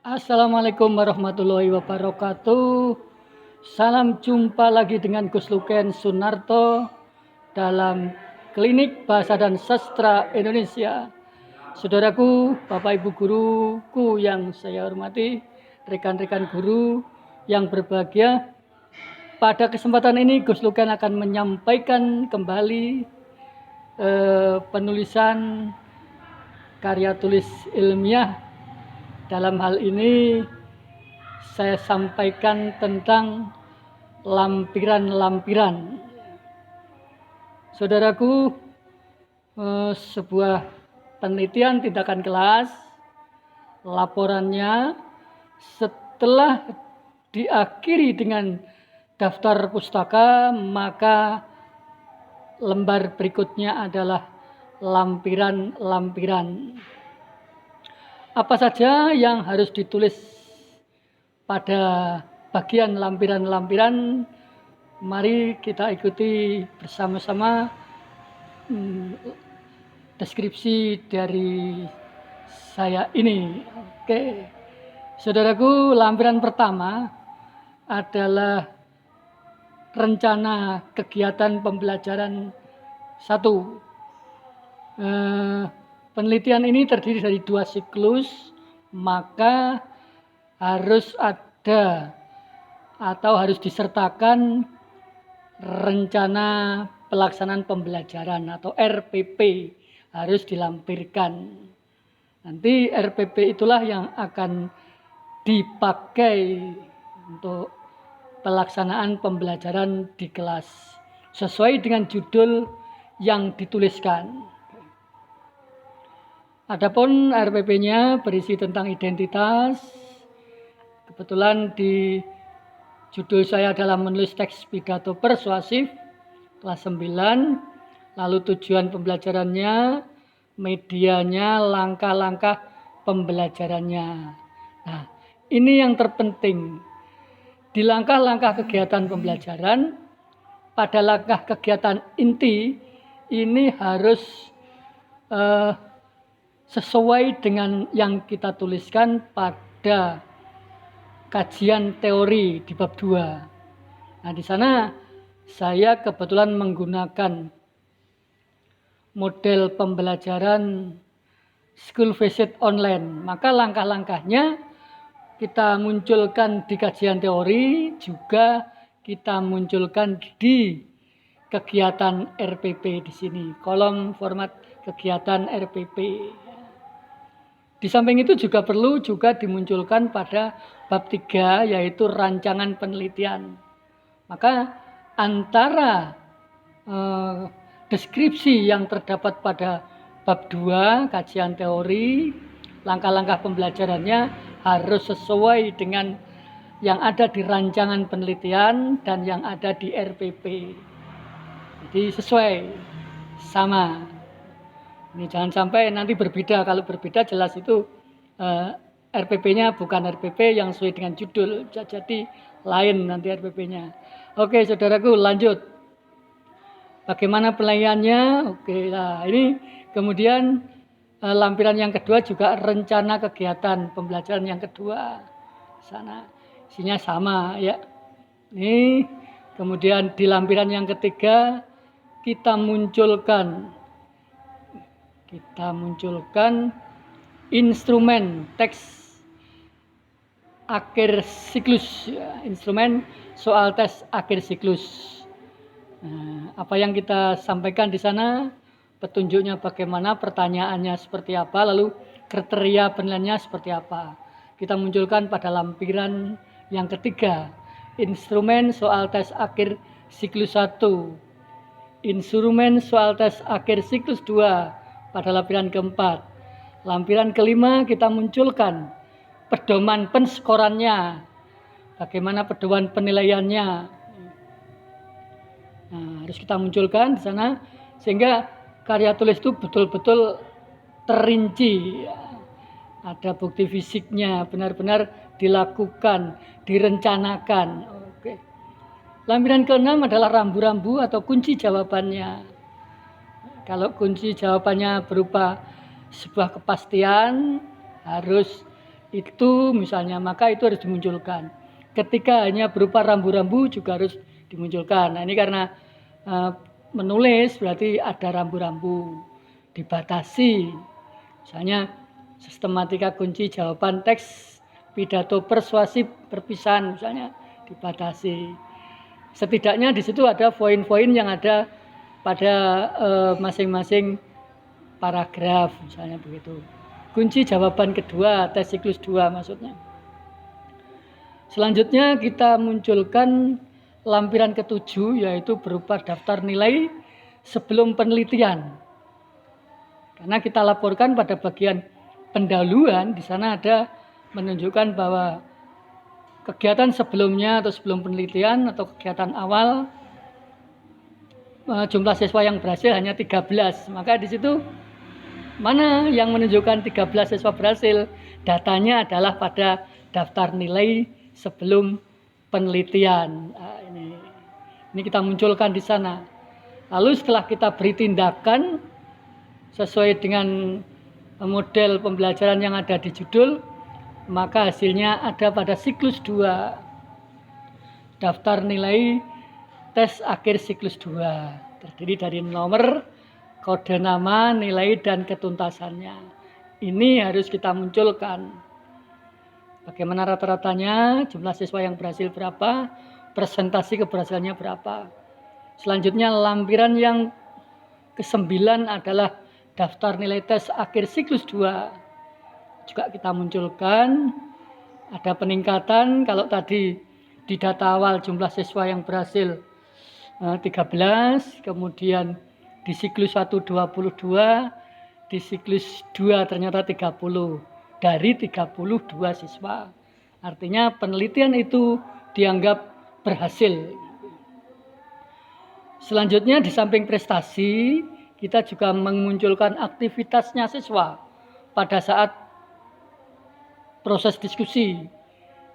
Assalamualaikum warahmatullahi wabarakatuh. Salam jumpa lagi dengan Gus Luken Sunarto dalam Klinik Bahasa dan Sastra Indonesia. Saudaraku, Bapak Ibu guruku yang saya hormati, rekan-rekan guru yang berbahagia, pada kesempatan ini Gus Luken akan menyampaikan kembali penulisan karya tulis ilmiah. Dalam hal ini saya sampaikan tentang lampiran-lampiran. Saudaraku, sebuah penelitian tindakan kelas, laporannya setelah diakhiri dengan daftar pustaka, maka lembar berikutnya adalah lampiran-lampiran. Apa saja yang harus ditulis pada bagian lampiran-lampiran? Mari kita ikuti bersama-sama deskripsi dari saya ini. Oke, saudaraku, lampiran pertama adalah rencana kegiatan pembelajaran 1. Penelitian ini terdiri dari 2 siklus, maka harus ada atau harus disertakan rencana pelaksanaan pembelajaran atau RPP, harus dilampirkan. Nanti RPP itulah yang akan dipakai untuk pelaksanaan pembelajaran di kelas sesuai dengan judul yang dituliskan. Adapun RPP-nya berisi tentang identitas. Kebetulan di judul saya adalah menulis teks pidato persuasif kelas 9. Lalu tujuan pembelajarannya, medianya, langkah-langkah pembelajarannya. Nah, ini yang terpenting. Di langkah-langkah kegiatan pembelajaran, pada langkah kegiatan inti, ini harus sesuai dengan yang kita tuliskan pada kajian teori di bab 2. Nah, di sana saya kebetulan menggunakan model pembelajaran school visit online. Maka langkah-langkahnya kita munculkan di kajian teori, juga kita munculkan di kegiatan RPP di sini, kolom format kegiatan RPP. Di samping itu juga perlu dimunculkan pada bab 3, yaitu rancangan penelitian. Maka antara deskripsi yang terdapat pada bab 2, kajian teori, langkah-langkah pembelajarannya harus sesuai dengan yang ada di rancangan penelitian dan yang ada di RPP. Jadi sesuai, sama. Ini jangan sampai nanti berbeda. Kalau berbeda jelas itu RPP-nya bukan RPP yang sesuai dengan judul. Bisa jadi lain nanti RPP-nya. Oke, saudaraku, lanjut. Bagaimana penilaiannya? Oke, nah ini kemudian lampiran yang kedua juga rencana kegiatan pembelajaran yang kedua. Sana isinya sama ya. Ini kemudian di lampiran yang ketiga kita munculkan instrumen teks akhir siklus, instrumen soal tes akhir siklus. Nah, apa yang kita sampaikan di sana, petunjuknya bagaimana, pertanyaannya seperti apa, lalu kriteria penilaiannya seperti apa. Kita munculkan pada lampiran yang ketiga, instrumen soal tes akhir siklus 1, instrumen soal tes akhir siklus 2 pada lampiran keempat. Lampiran kelima kita munculkan pedoman penskorannya, bagaimana pedoman penilaiannya. Nah, harus kita munculkan di sana sehingga karya tulis itu betul-betul terinci. Ada bukti fisiknya, benar-benar dilakukan, direncanakan. Oke. Lampiran keenam adalah rambu-rambu atau kunci jawabannya. Kalau kunci jawabannya berupa sebuah kepastian, harus itu misalnya, maka itu harus dimunculkan. Ketika hanya berupa rambu-rambu juga harus dimunculkan. Nah, ini karena menulis berarti ada rambu-rambu, dibatasi. Misalnya sistematika kunci jawaban teks pidato persuasif perpisahan misalnya dibatasi. Setidaknya di situ ada poin-poin yang ada pada masing-masing paragraf misalnya begitu. Kunci jawaban kedua, tes siklus 2 maksudnya. Selanjutnya kita munculkan lampiran ketujuh, yaitu berupa daftar nilai sebelum penelitian. Karena kita laporkan pada bagian pendahuluan, di sana ada menunjukkan bahwa kegiatan sebelumnya atau sebelum penelitian atau kegiatan awal jumlah siswa yang berhasil hanya 13. Maka di situ mana yang menunjukkan 13 siswa berhasil? Datanya adalah pada daftar nilai sebelum penelitian. Nah, ini kita munculkan di sana. Lalu setelah kita beri tindakan sesuai dengan model pembelajaran yang ada di judul, maka hasilnya ada pada siklus 2. Daftar nilai tes akhir siklus 2 terdiri dari nomor, kode nama, nilai, dan ketuntasannya. Ini harus kita munculkan. Bagaimana rata-ratanya, jumlah siswa yang berhasil berapa, presentasi keberhasilannya berapa. Selanjutnya lampiran yang ke-9 adalah daftar nilai tes akhir siklus 2. Juga kita munculkan, ada peningkatan. Kalau tadi di data awal jumlah siswa yang berhasil 13, kemudian di siklus 1 22, di siklus 2 ternyata 30 dari 32 siswa. Artinya penelitian itu dianggap berhasil. Selanjutnya di samping prestasi, kita juga memunculkan aktivitasnya siswa pada saat proses diskusi.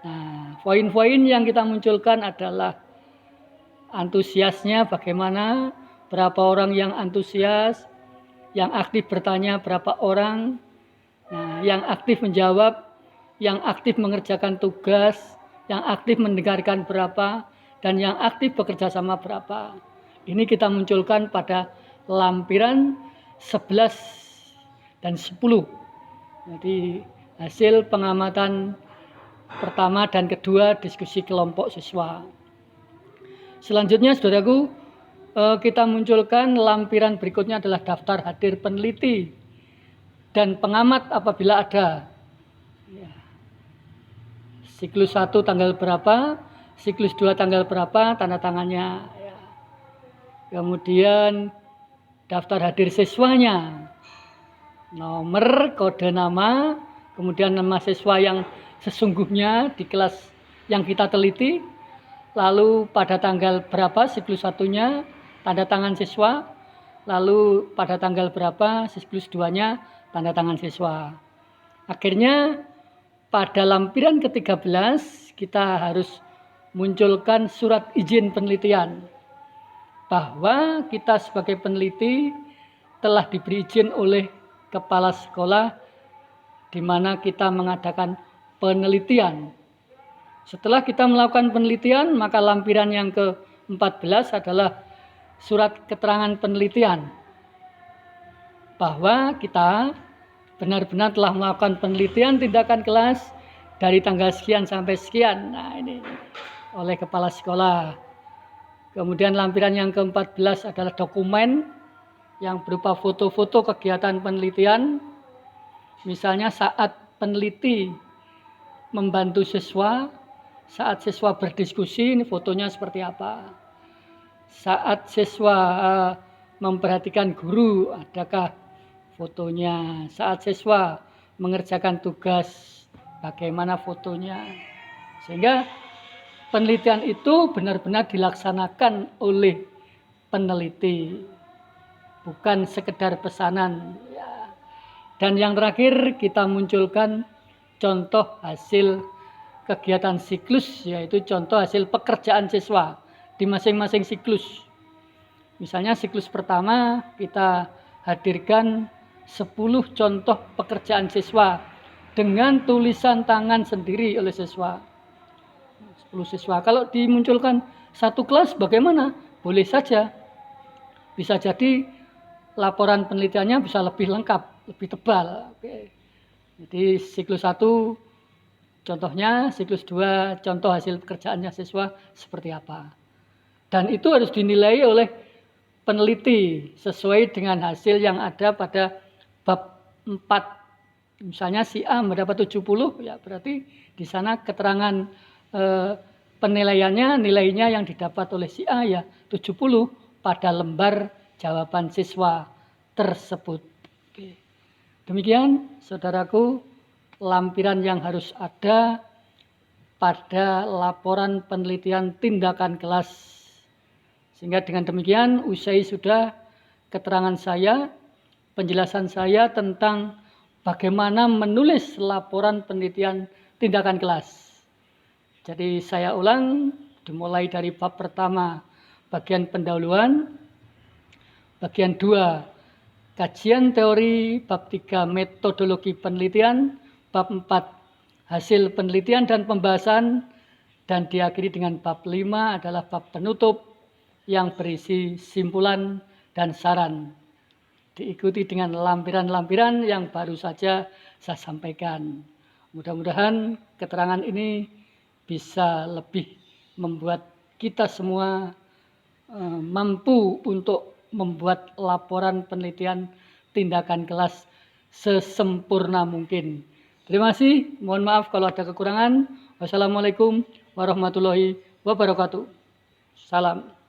Nah, poin-poin yang kita munculkan adalah antusiasnya bagaimana, berapa orang yang antusias, yang aktif bertanya berapa orang, nah, yang aktif menjawab, yang aktif mengerjakan tugas, yang aktif mendengarkan berapa, dan yang aktif bekerja sama berapa. Ini kita munculkan pada lampiran 11 dan 10. Jadi hasil pengamatan pertama dan kedua diskusi kelompok siswa. Selanjutnya saudaraku, kita munculkan lampiran berikutnya adalah daftar hadir peneliti dan pengamat apabila ada. Siklus 1 tanggal berapa, siklus 2 tanggal berapa, tanda tangannya. Kemudian daftar hadir siswanya, nomor, kode nama, kemudian nama siswa yang sesungguhnya di kelas yang kita teliti, lalu pada tanggal berapa siklus 1-nya, tanda tangan siswa, lalu pada tanggal berapa siklus 2-nya, tanda tangan siswa. Akhirnya pada lampiran ke-13 kita harus munculkan surat izin penelitian, bahwa kita sebagai peneliti telah diberi izin oleh kepala sekolah di mana kita mengadakan penelitian. Setelah kita melakukan penelitian, maka lampiran yang ke-14 adalah surat keterangan penelitian, bahwa kita benar-benar telah melakukan penelitian tindakan kelas dari tanggal sekian sampai sekian. Nah, ini oleh kepala sekolah. Kemudian lampiran yang ke-14 adalah dokumen yang berupa foto-foto kegiatan penelitian. Misalnya saat peneliti membantu siswa, saat siswa berdiskusi, ini fotonya seperti apa. Saat siswa memperhatikan guru, adakah fotonya. Saat siswa mengerjakan tugas, bagaimana fotonya. Sehingga penelitian itu benar-benar dilaksanakan oleh peneliti, bukan sekedar pesanan. Dan yang terakhir kita munculkan contoh hasil kegiatan siklus, yaitu contoh hasil pekerjaan siswa di masing-masing siklus. Misalnya siklus pertama kita hadirkan 10 contoh pekerjaan siswa dengan tulisan tangan sendiri oleh siswa. 10 siswa. Kalau dimunculkan satu kelas bagaimana? Boleh saja. Bisa jadi laporan penelitiannya bisa lebih lengkap, lebih tebal. Oke. Jadi siklus 1 contohnya, siklus 2 contoh hasil pekerjaannya siswa seperti apa. Dan itu harus dinilai oleh peneliti sesuai dengan hasil yang ada pada bab 4. Misalnya si A mendapat 70, ya berarti di sana keterangan penilaiannya, nilainya yang didapat oleh si A ya 70 pada lembar jawaban siswa tersebut. Oke. Demikian saudaraku, lampiran yang harus ada pada laporan penelitian tindakan kelas. Sehingga dengan demikian usai sudah keterangan saya, penjelasan saya tentang bagaimana menulis laporan penelitian tindakan kelas. Jadi saya ulang, dimulai dari bab pertama, bagian pendahuluan, bagian 2, kajian teori, bab 3, metodologi penelitian, bab 4, hasil penelitian dan pembahasan, dan diakhiri dengan bab 5 adalah bab penutup yang berisi simpulan dan saran. Diikuti dengan lampiran-lampiran yang baru saja saya sampaikan. Mudah-mudahan keterangan ini bisa lebih membuat kita semua mampu untuk membuat laporan penelitian tindakan kelas sesempurna mungkin. Terima kasih, mohon maaf kalau ada kekurangan. Wassalamualaikum warahmatullahi wabarakatuh. Salam.